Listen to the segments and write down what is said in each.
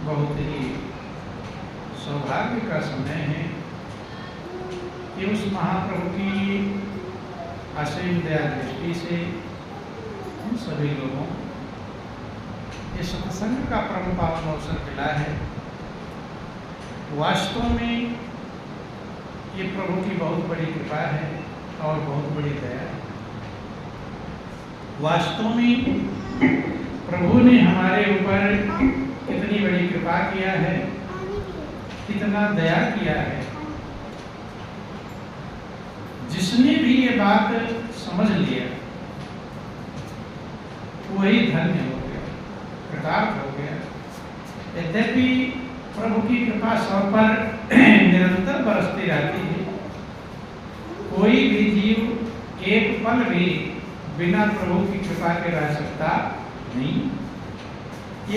बहुत ही सौभाग्य का समय है कि उस महाप्रभु की असीम दया दृष्टि से हम सभी लोगों ये सत्संग का परम पावन अवसर मिला है। वास्तव में ये प्रभु की बहुत बड़ी कृपा है और बहुत बड़ी दया है। वास्तव में प्रभु ने हमारे ऊपर कितनी बड़ी कृपा किया है, कितना दया किया है। जिसने भी ये बात समझ लिया वही धन्य हो गया, कृतार्थ हो गया। यद्यपि प्रभु की कृपा सब पर निरंतर बरसती रहती है, कोई भी जीव एक पल भी बिना प्रभु की कृपा के रह सकता नहीं।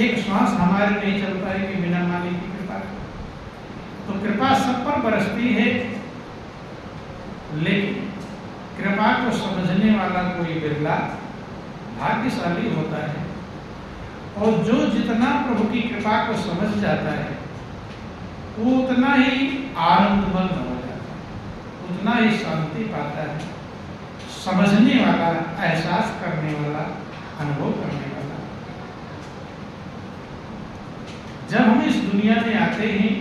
एक श्वास हमारे नहीं चलता है कि बिना मालिक की कृपा। तो कृपा सब पर बरसती है, लेकिन कृपा को समझने वाला कोई बिरला भाग्यशाली होता है। और जो जितना प्रभु की कृपा को समझ जाता है वो उतना ही आनंदमग्न हो जाता है, उतना ही शांति पाता है। समझने वाला, एहसास करने वाला, अनुभव करने वाला। जब हम इस दुनिया में आते हैं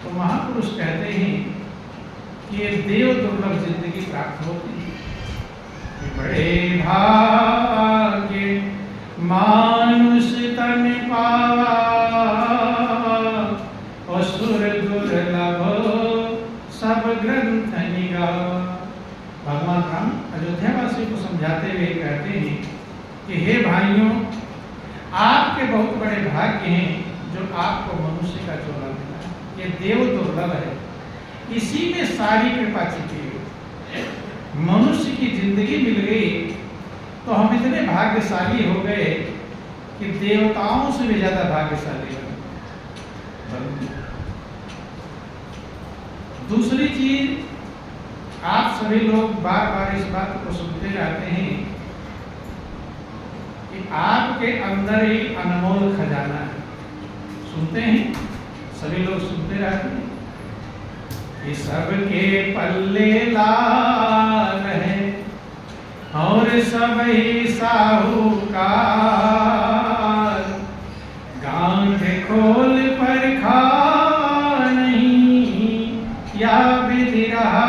तो महापुरुष कहते हैं कि ये देव दुर्लभ जिंदगी प्राप्त होती है। बड़े भाग्य मानुष तन पावा, असुर दुर्लभ सब ग्रंथ निगावा। भगवान राम अयोध्या वासियों को समझाते हुए कहते हैं कि हे भाइयों, आपके बहुत बड़े भाग्य हैं जो आपको मनुष्य का चोला मिला है। ये देव दुर्लभ है, इसी में सारी कृपा छिपी है। मनुष्य की जिंदगी मिल गई तो हम इतने भाग्यशाली हो गए कि देवताओं से भी ज्यादा भाग्यशाली बन। दूसरी चीज, आप सभी लोग बार बार इस बात को सुनते रहते हैं कि आपके अंदर ही अनमोल खजाना है। सुनते हैं, सभी लोग सुनते रहते हैं कि सबके पल्ले लाल है और सब ही साहूकार, गांठ खोल पर खा नहीं या विधि रहा।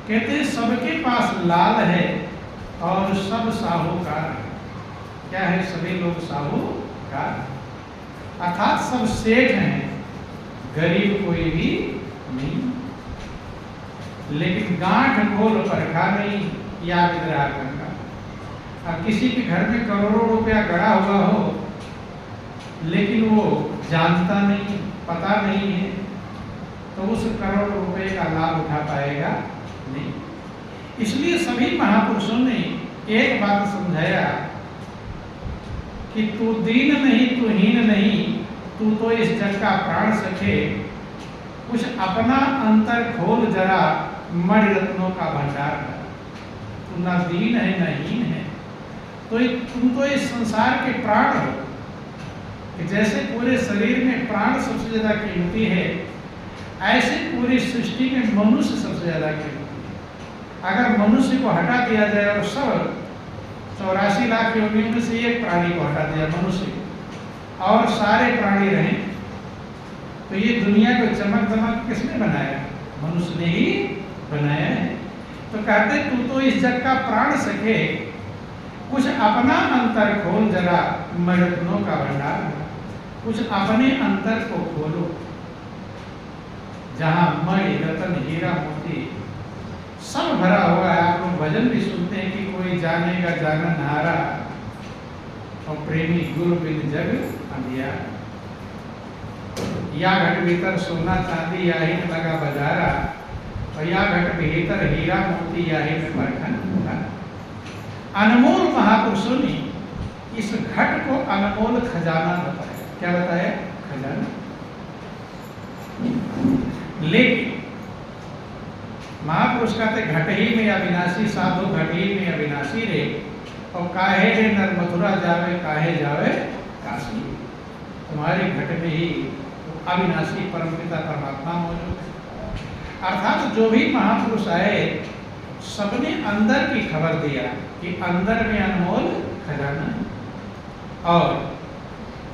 कहते सबके पास लाल है और सब साहूकार है। क्या है? सभी लोग साहूकार, अर्थात सब सेठ हैं, गरीब कोई भी नहीं। लेकिन गांठ खोल परखा नहीं या विद्राह गंगा। अब किसी के घर में करोड़ों रुपया गड़ा हुआ हो लेकिन वो जानता नहीं, पता नहीं है, तो उस करोड़ रुपए का लाभ उठा पाएगा नहीं। इसलिए सभी महापुरुषों ने एक बात समझाया कि तू दीन नहीं, तू हीन नहीं, तू तो इस जग का प्राण सखे। कुछ अपना अंतर खोल जरा, मणि रत्नों का भंडार है। तू ना दीन है ना हीन है, तो तुम तो इस संसार के प्राण हो। कि जैसे पूरे शरीर में प्राण सबसे ज्यादा कीमती है, ऐसे पूरी सृष्टि में मनुष्य सबसे ज्यादा कीमती है। अगर मनुष्य को हटा दिया जाए और सब 84 लाख योनियों में से एक प्राणी को हटा दिया, मनुष्य को, और सारे प्राणी रहें, तो ये दुनिया को चमक दमक किसने बनाया? मनुष्य ने ही बनाया है। तो कहते तू तो इस जग का प्राण सखे, कुछ अपना अंतर खोल जरा, मरत्नों का भंडार है। कुछ अपने अंतर को खोलो, जहां मणि रतन हीरा मोती सब भरा हुआ है। आप लोग भजन भी सुनते हैं कि कोई जानेगा जानन हारा और प्रेमी गुरु बिन जग अंधियारा। या घट भीतर सोना चांदी या ही लगा बजारा, और या घट भीतर हीरा मोती या ही में बरखन होता। अनमोल महापुरुषों ने इस घट को अनमोल खजाना बताया। क्या बताया? खजाना। लेकिन महापुरुष कहते घट ही में अविनाशी, साधु घट ही में अविनाशी रे। और काहे रे नर मथुरा जावे, काहे जावे काशी। तुम्हारे घट में ही अविनाशी परमपिता परमात्मा मौजूद है। अर्थात जो भी महापुरुष आए सबने अंदर की खबर दिया कि अंदर में अनमोल खजाना है। और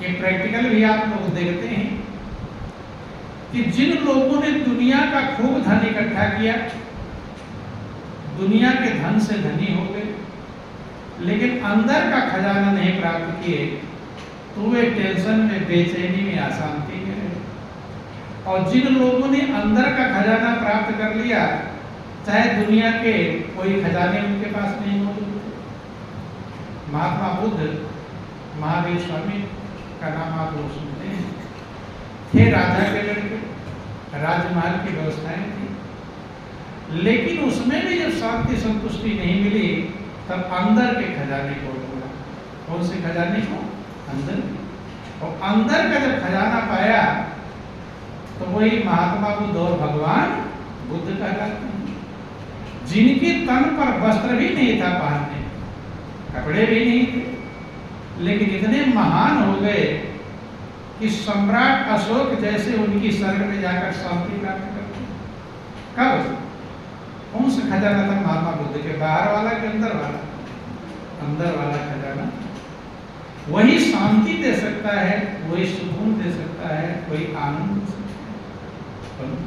ये प्रैक्टिकल भी आप लोग देखते हैं कि जिन लोगों ने दुनिया का खूब धन इकट्ठा किया, दुनिया के धन से धनी हो गए, लेकिन अंदर का खजाना नहीं प्राप्त किए, तो वे टेंशन में, बेचैनी में, अशांति में रहे। और जिन लोगों ने अंदर का खजाना प्राप्त कर लिया, चाहे दुनिया के कोई खजाने उनके पास नहीं मौजूद थे। महात्मा बुद्ध, महावीर स्वामी का नाम आप लोग सुनते हैं, थे राजा के लड़के, राजमहल की व्यवस्थाएं थी, लेकिन उसमें भी जब शांति संतुष्टि नहीं मिली तब अंदर के खजाने को ढूंढा। कौन से खजाने को? अंदर। और अंदर का जब खजाना पाया तो वही महात्मा बुद्ध और भगवान बुद्ध कहलाते हैं, जिनके तन पर वस्त्र भी नहीं था पहनने, कपड़े भी नहीं थे, लेकिन इतने महान हो गए कि सम्राट अशोक जैसे उनकी शरण में जाकर शांति प्राप्त करते। कब? कौन सा खजाना था महात्मा बुद्ध के? बाहर वाला कि अंदर वाला? अंदर वाला खजाना। वही शांति दे सकता है, वही सुकून दे सकता है, वही आनंद दे सकता है।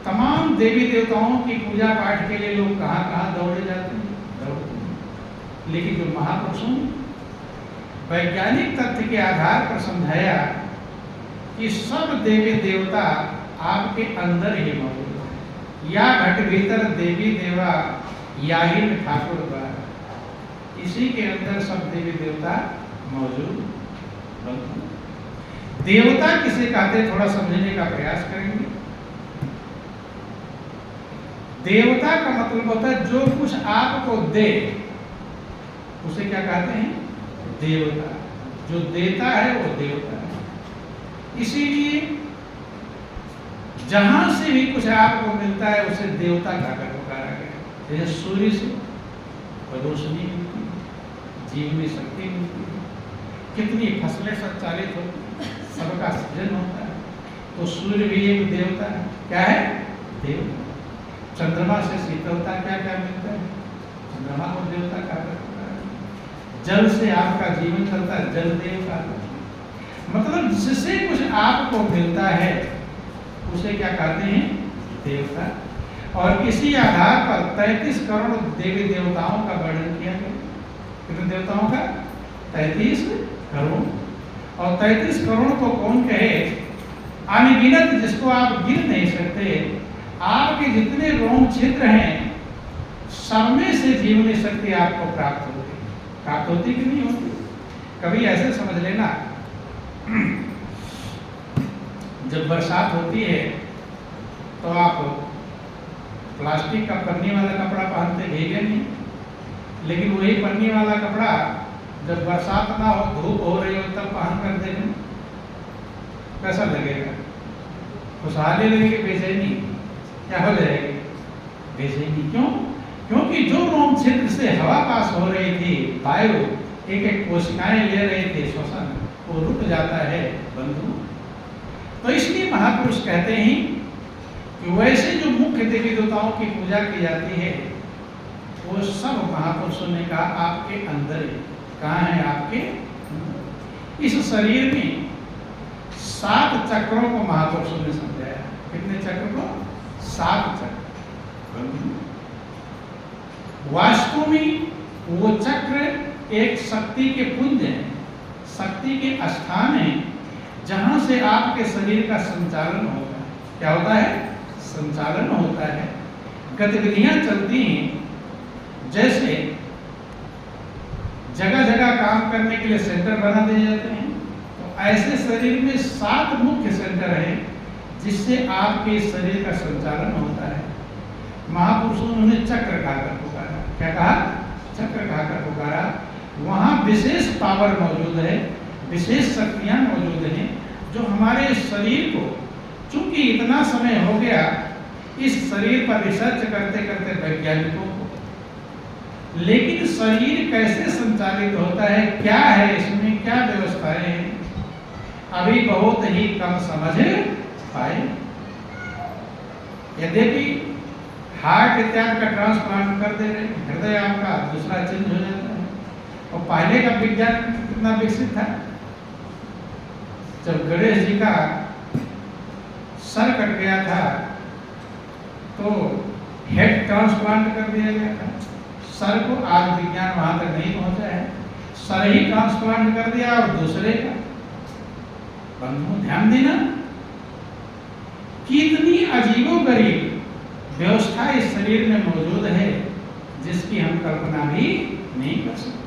तमाम देवी देवताओं की पूजा पाठ के लिए लोग कहाँ कहाँ दौड़े जाते हैं, दौड़ते हैं। लेकिन जो महापुरुषों वैज्ञानिक तथ्य के आधार पर समझाया कि सब देवी देवता आपके अंदर ही मौजूद है, या घट भीतर देवी देवा याही में ठाकुर द्वारा, इसी के अंदर सब देवी देवता मौजूद। देवता किसे कहते हैं, थोड़ा समझने का प्रयास करेंगे। देवता का मतलब होता है जो कुछ आपको दे, उसे क्या कहते हैं? देवता। जो देता है वो देवता है। इसीलिए जहां से भी कुछ आपको मिलता है उसे देवता कहकर पुकारा गया। जैसे सूर्य से रोशनी मिलती है, जीवनी शक्ति मिलती है, कितनी फसलें संचालित होती हैं, सबका सृजन होता है, तो सूर्य भी एक देवता है। क्या है? देवता। चंद्रमा से शीतलता, क्या क्या मिलता है? चंद्रमा को देवता कहकर पुकारा। जल से आपका जीवन चलता है, जल देव का। मतलब जिससे कुछ आपको मिलता है उसे क्या कहते हैं? देवता। और इसी आधार पर 33 करोड़ देवी देवताओं का वर्णन किया गया। कितने देवताओं का? 33 करोड़। और 33 करोड़ को कौन कहे? अनगिनत, जिसको आप गिन नहीं सकते। आपके जितने रोम छिद्र हैं, सब में से जीवनी शक्ति आपको प्राप्त होती है। प्राप्त होती कि नहीं होती? कभी ऐसे समझ लेना, जब बरसात होती है तो आप प्लास्टिक का पन्नी वाला कपड़ा पहनते, भीगे नहीं, लेकिन वही पन्नी वाला कपड़ा जब बरसात ना हो, धूप हो रही हो, तब पहन कर देखें, कैसा लगेगा? खुशहाली लगेगी, बेचैनी? क्या हो जाएगी? बेचैनी। क्यों? क्योंकि जो रोम क्षेत्र से हवा पास हो रही थी, वायु एक एक कोशिकाएं ले रहे थे, श्वसन, वो रुक जाता है बंधु। तो इसलिए महापुरुष कहते हैं कि वैसे जो मुख्य देवी देवताओं की पूजा की जाती है वो सब महापुरुषों ने कहा आपके अंदर है। कहाँ है? आपके इस शरीर में 7 चक्रों को महापुरुषों ने समझाया। कितने चक्र को? 7 चक्र। वास्तव में वो चक्र एक शक्ति के पुंज है, शक्ति के स्थान है, जहां से आपके शरीर का संचालन होता है। क्या होता है? संचालन होता है, गतिविधियां चलती हैं। जैसे जगह जगह काम करने के लिए सेंटर बना दिए जाते हैं, तो ऐसे शरीर में 7 मुख्य सेंटर हैं जिससे आपके शरीर का संचालन होता है। महापुरुषों ने चक्र कहकर पुकारा। क्या कहा? चक्र कहकर पुकारा। वहाँ विशेष पावर मौजूद है, विशेष शक्तियाँ मौजूद हैं जो हमारे शरीर को, चूंकि इतना समय हो गया इस शरीर पर रिसर्च करते करते वैज्ञानिकों को, लेकिन शरीर कैसे संचालित होता है, क्या है इसमें, क्या व्यवस्थाएं हैं, अभी बहुत ही कम समझ पाए। यद्यपि हार्ट इत्यादि का ट्रांसप्लांट कर दे रहे, हृदय आपका दूसरा चेंज हो जाता है। और पहले का विज्ञान कितना विकसित था। जब गणेश जी का सर कट गया था तो हेड ट्रांसप्लांट कर दिया गया था। सर को आज विज्ञान वहां तक नहीं पहुंचा है, सर ही ट्रांसप्लांट कर दिया और दूसरे का। बंधुओं ध्यान देना, कितनी अजीबोगरीब व्यवस्था इस शरीर में मौजूद है जिसकी हम कल्पना भी नहीं कर सकते।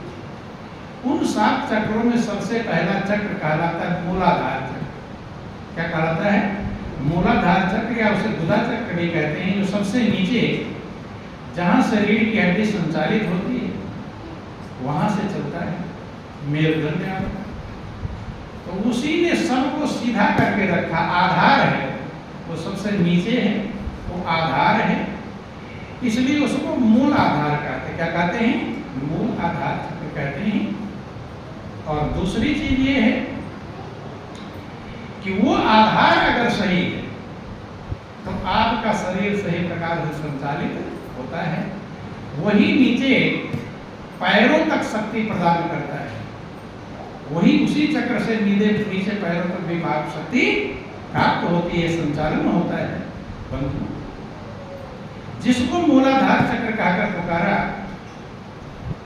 उन 7 चक्रों में सबसे पहला चक्र कहलाता है मूलाधार चक्र। क्या कहलाता है? मूलाधार चक्र, या उसे गुदा चक्र भी कहते हैं, जो सबसे नीचे जहां शरीर की हड्डी संचालित होती है वहां से चलता है, मेरुदंड में आता है। तो उसी ने सबको सीधा करके रखा। आधार है वो, सबसे नीचे है वो आधार है, इसलिए उसको मूल आधार कहते हैं। क्या कहते हैं? मूल आधार चक्र कहते हैं। और दूसरी चीज ये है कि वो आधार अगर सही है तो आपका शरीर सही प्रकार से संचालित होता है। वही नीचे पैरों तक शक्ति प्रदान करता है, वही उसी चक्र से नीचे पैरों तक भी भाग शक्ति प्राप्त होती है, संचालन होता है। बंधु, जिसको मूलाधार चक्र कहकर पुकारा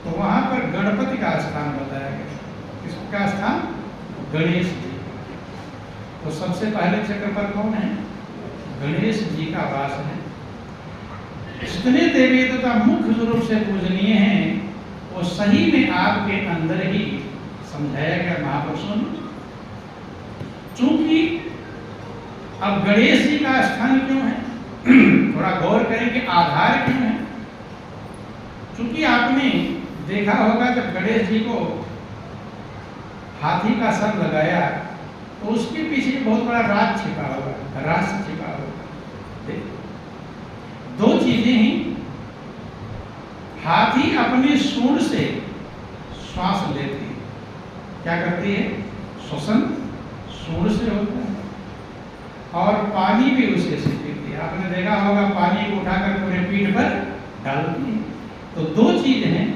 तो वहां पर गणपति का स्थान बताया गया। किसका स्थान? गणेश जी। तो सबसे पहले चक्र पर कौन है? गणेश जी का वास है। जितने देवी देवता मुख्य रूप से पूजनीय हैं वो सही में आपके अंदर ही समझाया गया महापुरुषों ने। चूंकि अब गणेश जी का स्थान क्यों है, थोड़ा गौर करें कि आधार क्यों है। चूंकि आपने देखा होगा जब गणेश जी को हाथी का सर लगाया तो उसके पीछे बहुत बड़ा राज छिपा हुआ, रहस्य छिपा हुआ। दो चीजें ही, हाथी अपने सूंड से श्वास लेती है। क्या करती है? श्वसन सूंड से होता है, और पानी भी उसे से पीती है। आपने देखा होगा पानी को उठाकर पूरे पीठ पर डालती है। तो दो चीज हैं,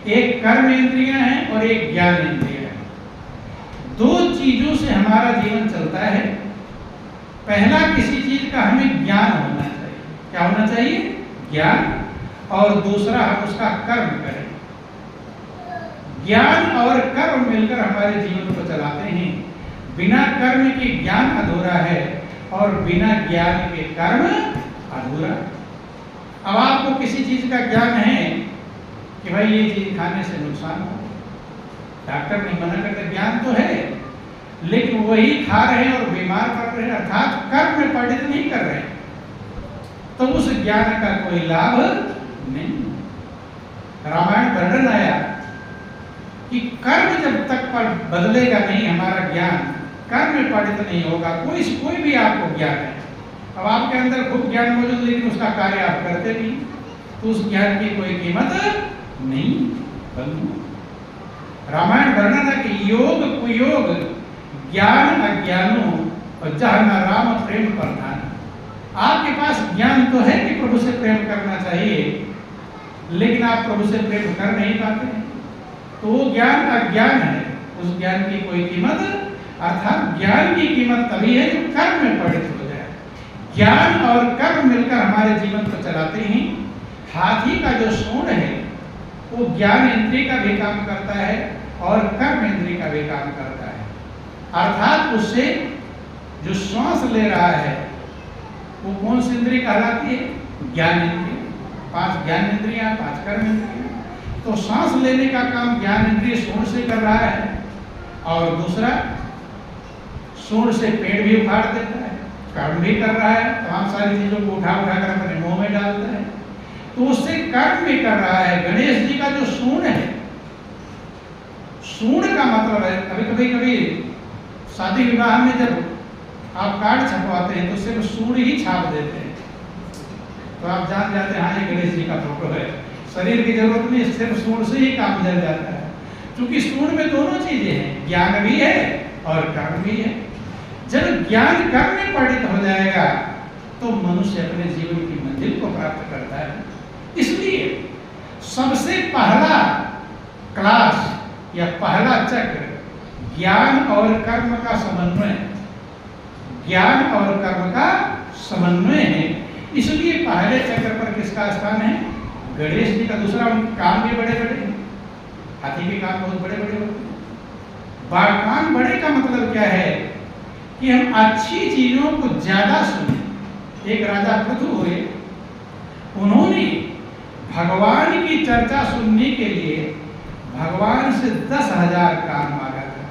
एक कर्म इंद्रियां हैं और एक ज्ञान इंद्रियां हैं। दो चीजों से हमारा जीवन चलता है। पहला, किसी चीज का हमें ज्ञान होना चाहिए। क्या होना चाहिए? ज्ञान। और दूसरा, हम उसका कर्म करें। ज्ञान और कर्म मिलकर हमारे जीवन को चलाते हैं। बिना कर्म के ज्ञान अधूरा है और बिना ज्ञान के कर्म अधूरा। अब आपको किसी चीज का ज्ञान है कि भाई ये चीज खाने से नुकसान हो, डॉक्टर नहीं मना करते, ज्ञान तो है, लेकिन वही खा रहे हैं और बीमार पड़ रहे हैं, अर्थात कर्म में पंडित नहीं कर रहे, तो उस ज्ञान का कोई लाभ नहीं। रामायण वर्णन आया कि कर्म जब तक पर बदलेगा नहीं हमारा ज्ञान, कर्म में पंडित नहीं होगा। कोई भी आपको ज्ञान है, अब आपके अंदर खूब ज्ञान मौजूद, लेकिन उसका कार्य आप करते नहीं, तो उस ज्ञान की कोई कीमत नहीं। रामायण वर्णन है कि योग कुयोग ज्ञान अज्ञानो और जहाँ न राम प्रेम प्रधान। आपके पास ज्ञान तो है कि प्रभु से प्रेम करना चाहिए, लेकिन आप प्रभु से प्रेम कर नहीं पाते हैं, तो वो ज्ञान अज्ञान है। उस ज्ञान की कोई कीमत, अर्थात ज्ञान की कीमत तभी है जो कर्म में पंडित हो जाए। ज्ञान और कर्म मिलकर हमारे जीवन को चलाते हैं। हाथी का जो सूंड है वो ज्ञान इंद्रिय का भी काम करता है और कर्म इंद्रिय का भी काम करता है। अर्थात उससे जो श्वास ले रहा है वो कौन सी इंद्रिय कहलाती है? ज्ञान इंद्रिय। 5 ज्ञान इंद्रियां, 5 कर्म इंद्रियां। तो सांस लेने का काम ज्ञान इंद्रिय सूंड से कर रहा है, और दूसरा सूंड से पेड़ भी उखाड़ देता है, कर्म भी कर रहा है, तमाम सारी चीजों को उठा कर अपने मुंह में डालता है, तो उससे कर्म भी कर रहा है। गणेश जी का जो सूंड है, सूंड का मतलब है, कभी शादी विवाह में जब आप कार्ड छपवाते हैं तो सिर्फ सूंड ही छाप देते हैं, तो आप जान जाते हैं हाँ ये गणेश जी का फोटो है। शरीर की जरूरत नहीं, सिर्फ सूंड से ही काम चल जाता है, क्योंकि सूंड में दोनों चीजें हैं, ज्ञान भी है और कर्म भी है। जब ज्ञान कर्म में परिणत हो जाएगा तो मनुष्य अपने जीवन की मंजिल को प्राप्त करता है। इसलिए सबसे पहला क्लास या पहला चक्र ज्ञान और कर्म का समन्वय, ज्ञान और कर्म का समन्वय है। इसलिए पहले चक्र पर किसका स्थान है? गणेश जी का। दूसरा, उनके काम भी बड़े बड़े हैं, हाथी के काम बहुत बड़े बड़े होते हैं। काम बड़े का मतलब क्या है कि हम अच्छी चीजों को ज्यादा सुने। एक राजा पृथु हुए, उन्होंने भगवान की चर्चा सुनने के लिए भगवान से 10,000 कान मांगा था।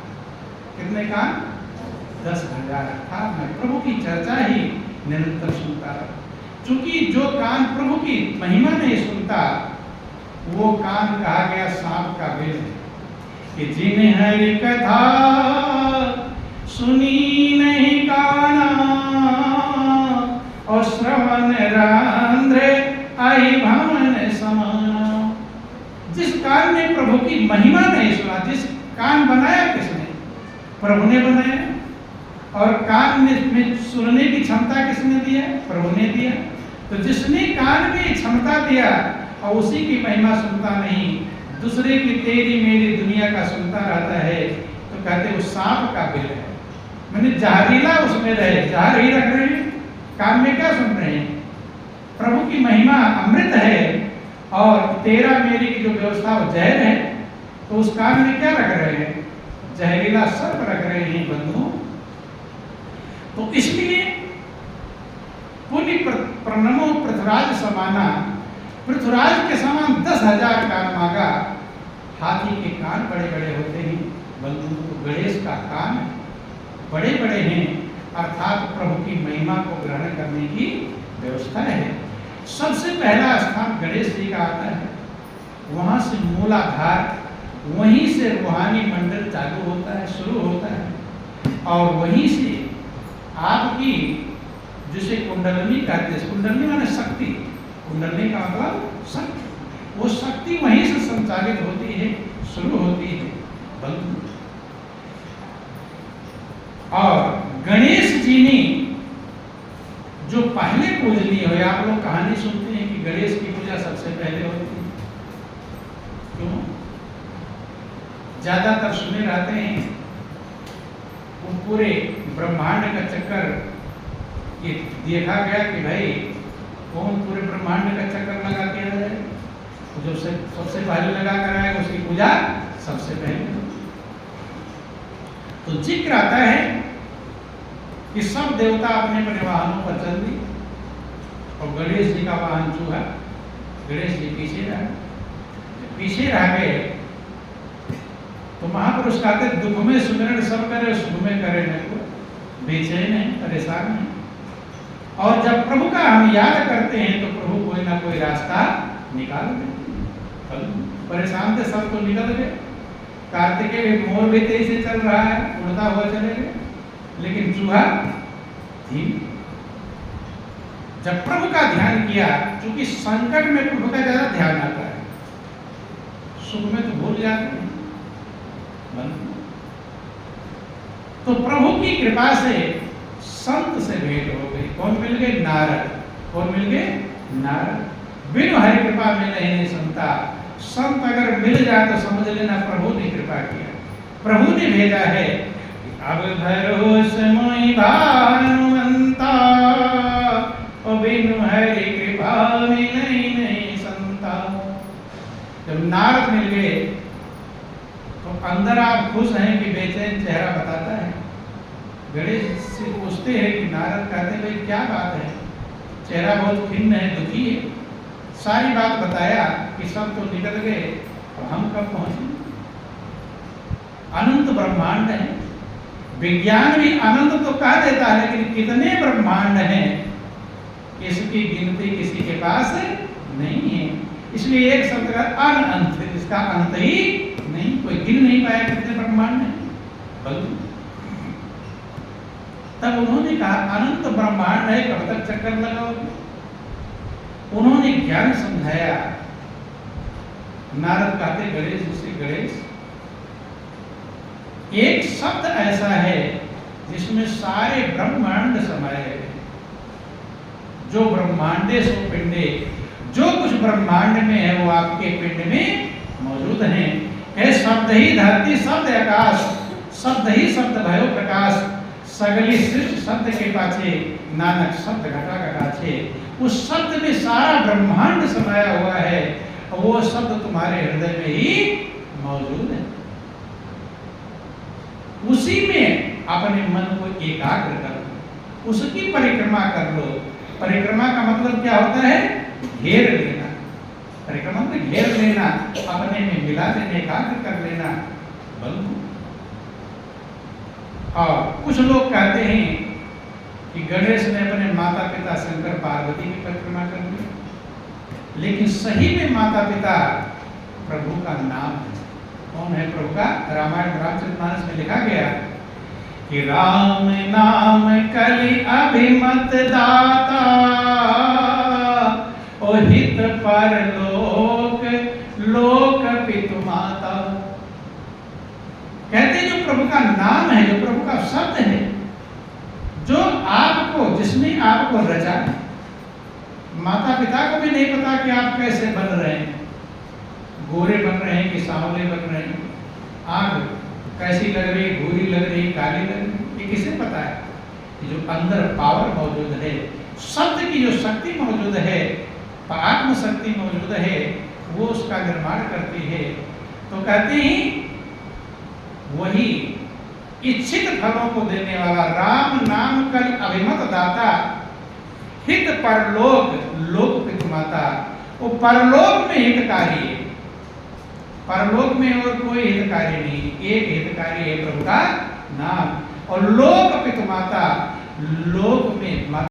कितने कान? 10,000। था मैं प्रभु की चर्चा ही निरंतर सुनता रहा, क्योंकि जो कान प्रभु की महिमा नहीं सुनता वो कान कहा गया सांप का बिल है, कि जिन्हें हरि कथा सुनी नहीं काना और श्रवण रांध्र आई भवन समाना। जिस कान ने प्रभु की महिमा नहीं सुना, जिस कान बनाया किसने? प्रभु ने बनाया। और कान में सुनने की क्षमता किसने दिया? प्रभु ने दिया। तो जिसने कान में क्षमता दिया और उसी की महिमा सुनता नहीं, दूसरे की तेरी मेरी दुनिया का सुनता रहता है, तो कहते वो सांप का बिल है। मैंने जहरीला उसमें रहे, जहर ही रख रहे हैं, कान में क्या सुन रहे हैं? प्रभु की महिमा अमृत है और तेरा मेरी की जो व्यवस्था वो जहर है, तो उस कान में क्या रख रहे हैं? जहरीला सर्प रख रहे हैं बंधु। तो इसलिए पुण्य प्रणमो पृथ्वीराज समाना, पृथ्वीराज के समान 10,000 कान मांगा। हाथी के कान बड़े बड़े होते हैं बंधु, तो गणेश का कान बड़े बड़े हैं, अर्थात प्रभु की महिमा को ग्रहण करने की व्यवस्था है। सबसे पहला स्थान गणेश जी का आता है, वहां से मूलाधार, वहीं से रूहानी मंडल चालू होता है, शुरू होता है, और वहीं से आपकी जिसे कुंडलनी कहते हैं, कुंडलनी माने शक्ति, कुंडलनी का मतलब शक्ति, वो शक्ति वहीं से संचालित होती है, शुरू होती है बंधु। और गणेश जी ने जो पहले पूजनीय हो, आप लोग कहानी सुनते हैं कि गणेश की पूजा सबसे पहले होती है, क्यों? ज्यादातर सुने रहते हैं, वो पूरे ब्रह्मांड का चक्कर ये देखा गया कि भाई कौन पूरे ब्रह्मांड का चक्कर लगा के आ जाए, जो सबसे पहले लगा कर आएगा उसकी पूजा सबसे पहले। तो जिक्र आता है कि सब देवता अपने अपने वाहनों पर चल दी और गणेश जी का वाहन चूहा, गणेश जी पीछे रह गए। तो महापुरुष कहते दुख में सुमिरन सब करे, सुख में करे न को, बेचैन है, परेशान है। और जब प्रभु का हम याद करते हैं तो प्रभु कोई ना कोई रास्ता निकाल देते। परेशान थे सब तो निकल गए, कार्तिकेय भी मोर भी तेजी से चल रहा है, उड़ता हुआ चले गए, लेकिन चूहा धीम। जब प्रभु का ध्यान किया, क्योंकि संकट में प्रभु का ज्यादा ध्यान आता है, सुख में तो भूल जाते हैं। तो प्रभु की कृपा से संत से भेंट हो गई। कौन मिल गए? नारद। कौन मिल गए? नारद। बिनु हरि कृपा मिले नहीं संता। संत अगर मिल जाए तो समझ लेना प्रभु ने कृपा किया, प्रभु ने भेजा है। अब भरोस मोहि भानुमंता, और बिनु हरि कृपा मिले नहीं संता। जब नारद मिल गए तो अंदर आप खुश हैं कि बेचैन चेहरा बताता है। गणेश से पूछते हैं कि नारद कहते हैं भाई क्या बात है, चेहरा बहुत खिन्न है, दुखी है। सारी बात बताया कि सब तो निकल गए, तो हम कब पहुंचे? अनंत ब्रह्मांड है, विज्ञान भी अनंत तो कह देता है, लेकिन कितने ब्रह्मांड हैं इसकी गिनती किसी के पास नहीं है। इसलिए एक शब्द का अनंत, इसका अंत ही नहीं, कोई गिन नहीं पाया कितने ब्रह्मांड है। तब उन्होंने कहा अनंत ब्रह्मांड है, कब तक चक्कर लगाओगे? उन्होंने ज्ञान समझाया नारद कहते गणेश जी गणेश, एक शब्द ऐसा है जिसमें सारे ब्रह्मांड समाये हैं। जो ब्रह्मांडे सो पिंडे, जो कुछ ब्रह्मांड में है वो आपके पिंड में मौजूद है। कहे शब्द ही धरती शब्द आकाश, शब्द ही शब्द भयो प्रकाश, सगली सृष्टि शब्द के पाछे, नानक शब्द घटा घटाछे। उस शब्द में सारा ब्रह्मांड समाया हुआ है और वो शब्द तुम्हारे हृदय में ही मौजूद है। उसी में अपने मन को एकाग्र कर लो, उसकी परिक्रमा कर लो। परिक्रमा का मतलब क्या होता है? घेर लेना। परिक्रमा में घेर लेना, अपने में मिला देना, एकाग्र कर लेना। बंधु और कुछ लोग कहते हैं कि गणेश ने अपने माता पिता शंकर पार्वती की परिक्रमा कर ली, लेकिन सही में माता पिता प्रभु का नाम है। कौन है प्रभु का? रामायण रामचरितमानस में लिखा गया कि राम नाम कलि अभिमत दाता, ओ हित पर लोक लोक पितु माता। कहते जो प्रभु का नाम है, जो प्रभु का शब्द है, जो आपको, जिसने आपको रचा, माता पिता को भी नहीं पता कि आप कैसे बन रहे हैं, गोरे बन रहे हैं कि सांवले बन रहे हैं, आंख कैसी लग रही, भूरी लग रही, काली लग रही, ये किसे पता है? कि जो अंदर पावर मौजूद है, शब्द की जो शक्ति मौजूद है, आत्म शक्ति मौजूद है, वो उसका निर्माण करती है। तो कहते हैं वही इच्छित फलों को देने वाला राम नाम कल अभिमत दाता, हित परलोक लोक पितु माता। वो परलोक में हितकारी है, परलोक में और कोई हितकारी नहीं, एक हितकारी है प्रभु का नाम। और लोक पितु माता, लोक में